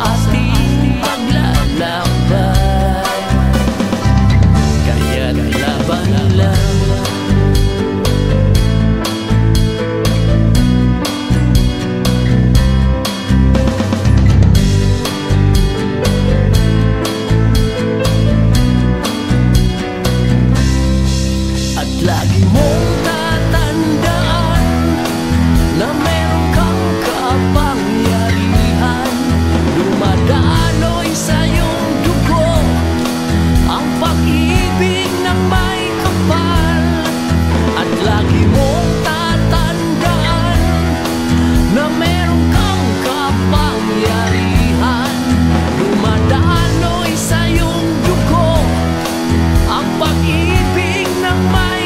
ating paglalakbay. Kaya't laban lang. At lagi mong tatandaan na meron kang kapangyarihan. Dumadaloy sa iyong dugo ang pag-ibig ng may kapal. At lagi mong tatandaan na meron kang kapangyarihan. Dumadaloy sa iyong dugo ang pag-ibig ng may